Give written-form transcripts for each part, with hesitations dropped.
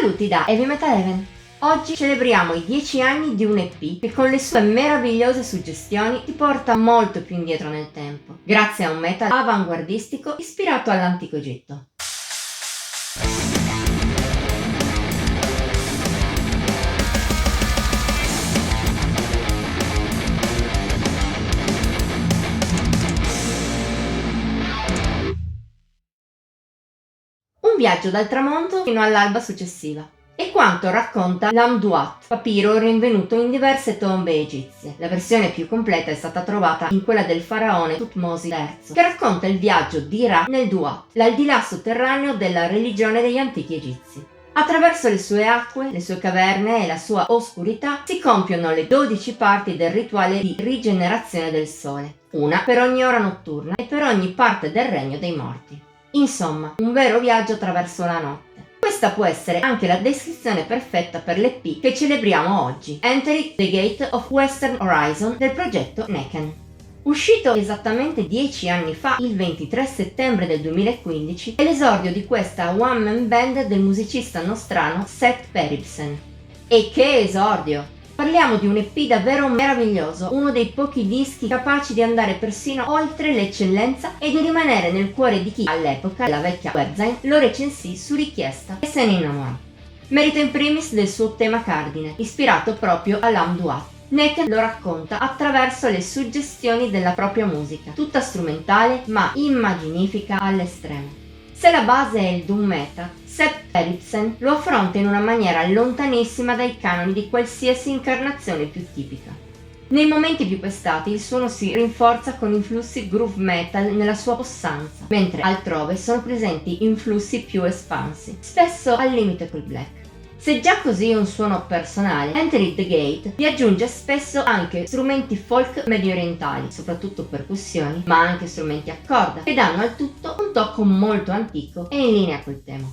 Saluti da Heavy Metal Heaven! Oggi celebriamo i 10 anni di un EP che con le sue meravigliose suggestioni ti porta molto più indietro nel tempo, grazie a un metal avanguardistico ispirato all'antico Egitto. Un viaggio dal tramonto fino all'alba successiva. È quanto racconta l'Amduat, papiro rinvenuto in diverse tombe egizie. La versione più completa è stata trovata in quella del faraone Thutmosi III, che racconta il viaggio di Ra nel Duat, l'aldilà sotterraneo della religione degli antichi egizi. Attraverso le sue acque, le sue caverne e la sua oscurità si compiono le 12 parti del rituale di rigenerazione del sole, una per ogni ora notturna e per ogni parte del regno dei morti. Insomma, un vero viaggio attraverso la notte. Questa può essere anche la descrizione perfetta per l'EP che celebriamo oggi, Entering the Gate of Western Horizon del progetto Necken. Uscito esattamente 10 anni fa, il 23 settembre del 2015, è l'esordio di questa one-man band del musicista nostrano Seth Peribsen. E che esordio! Parliamo di un EP davvero meraviglioso, uno dei pochi dischi capaci di andare persino oltre l'eccellenza e di rimanere nel cuore di chi, all'epoca, la vecchia webzine, lo recensì su richiesta e se ne innamorò. Merita in primis del suo tema cardine, ispirato proprio all'Amduat. Necken lo racconta attraverso le suggestioni della propria musica, tutta strumentale ma immaginifica all'estremo. Se la base è il doom metal, Seth Peribsen lo affronta in una maniera lontanissima dai canoni di qualsiasi incarnazione più tipica. Nei momenti più pestati il suono si rinforza con influssi groove metal nella sua possanza, mentre altrove sono presenti influssi più espansi, spesso al limite col black. Se già così un suono personale, Entering the Gate vi aggiunge spesso anche strumenti folk medio orientali, soprattutto percussioni, ma anche strumenti a corda, che danno al tutto un tocco molto antico e in linea col tema.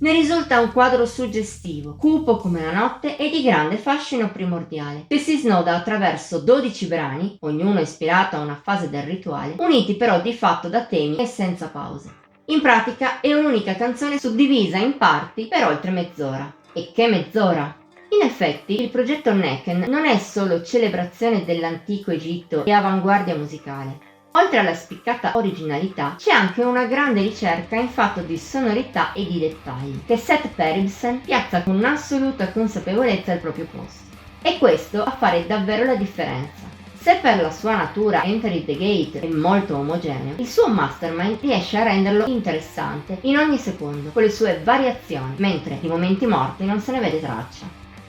Ne risulta un quadro suggestivo, cupo come la notte e di grande fascino primordiale, che si snoda attraverso 12 brani, ognuno ispirato a una fase del rituale, uniti però di fatto da temi e senza pause. In pratica è un'unica canzone suddivisa in parti per oltre mezz'ora. E che mezz'ora! In effetti, il progetto Necken non è solo celebrazione dell'antico Egitto e avanguardia musicale. Oltre alla spiccata originalità, c'è anche una grande ricerca in fatto di sonorità e di dettagli, che Seth Peribsen piazza con un'assoluta consapevolezza al proprio posto. E questo a fare davvero la differenza. Se per la sua natura Entering the Gate è molto omogeneo, il suo mastermind riesce a renderlo interessante in ogni secondo, con le sue variazioni, mentre di momenti morti non se ne vede traccia.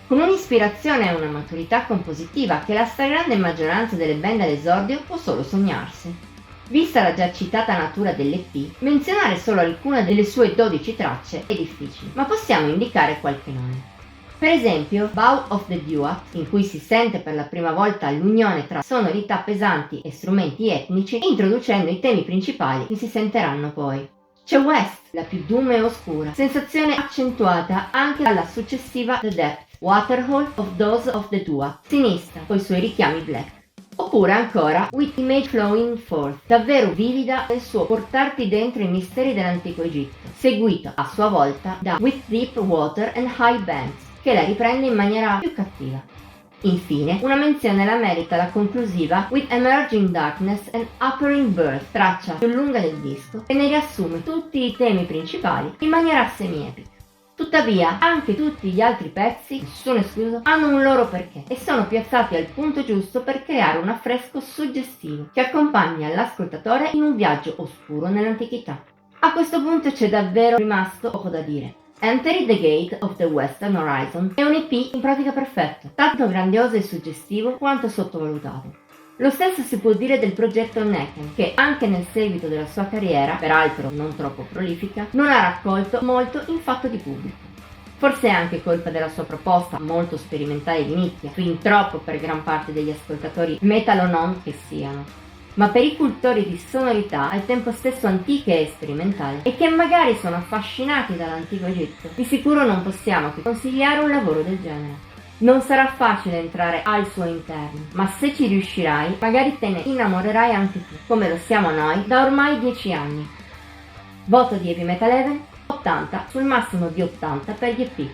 Con un'ispirazione e una maturità compositiva che la stragrande maggioranza delle band all'esordio può solo sognarsi. Vista la già citata natura dell'EP, menzionare solo alcune delle sue 12 tracce è difficile, ma possiamo indicare qualche nome. Per esempio, Bow of the Duat, in cui si sente per la prima volta l'unione tra sonorità pesanti e strumenti etnici, introducendo i temi principali che si senteranno poi. C'è West, la più doom e oscura, sensazione accentuata anche dalla successiva The Depth, Waterhole of Those of the Duat, sinistra, coi suoi richiami black. Oppure ancora With Image Flowing Forth, davvero vivida nel suo portarti dentro i misteri dell'antico Egitto, seguito a sua volta da With Deep Water and High Banks, che la riprende in maniera più cattiva. Infine, una menzione la merita la conclusiva With Emerging Darkness and Appearing Birth, traccia più lunga del disco, che ne riassume tutti i temi principali in maniera semi-epica. Tuttavia, anche tutti gli altri pezzi, nessuno escluso, hanno un loro perché e sono piazzati al punto giusto per creare un affresco suggestivo che accompagna l'ascoltatore in un viaggio oscuro nell'antichità. A questo punto c'è davvero rimasto poco da dire. Entering the Gate of the Western Horizon è un EP in pratica perfetto, tanto grandioso e suggestivo quanto sottovalutato. Lo stesso si può dire del progetto Necken, che anche nel seguito della sua carriera, peraltro non troppo prolifica, non ha raccolto molto in fatto di pubblico. Forse è anche colpa della sua proposta molto sperimentale di nicchia, fin troppo per gran parte degli ascoltatori metal o non che siano. Ma per i cultori di sonorità al tempo stesso antiche e sperimentali e che magari sono affascinati dall'antico Egitto, di sicuro non possiamo che consigliare un lavoro del genere. Non sarà facile entrare al suo interno, ma se ci riuscirai, magari te ne innamorerai anche tu, come lo siamo noi da ormai 10 anni. Voto di Heavy Metal Heaven 80 sul massimo di 80 per gli EP.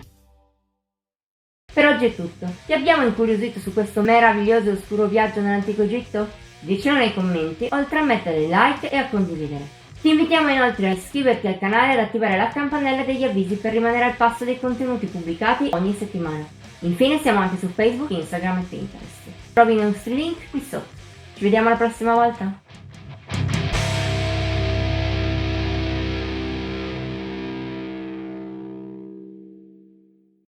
Per oggi è tutto. Ti abbiamo incuriosito su questo meraviglioso e oscuro viaggio nell'antico Egitto? Dicelo nei commenti, oltre a mettere like e a condividere. Ti invitiamo inoltre a iscriverti al canale e ad attivare la campanella degli avvisi per rimanere al passo dei contenuti pubblicati ogni settimana. Infine siamo anche su Facebook, Instagram e Pinterest. Trovi i nostri link qui sotto. Ci vediamo la prossima volta!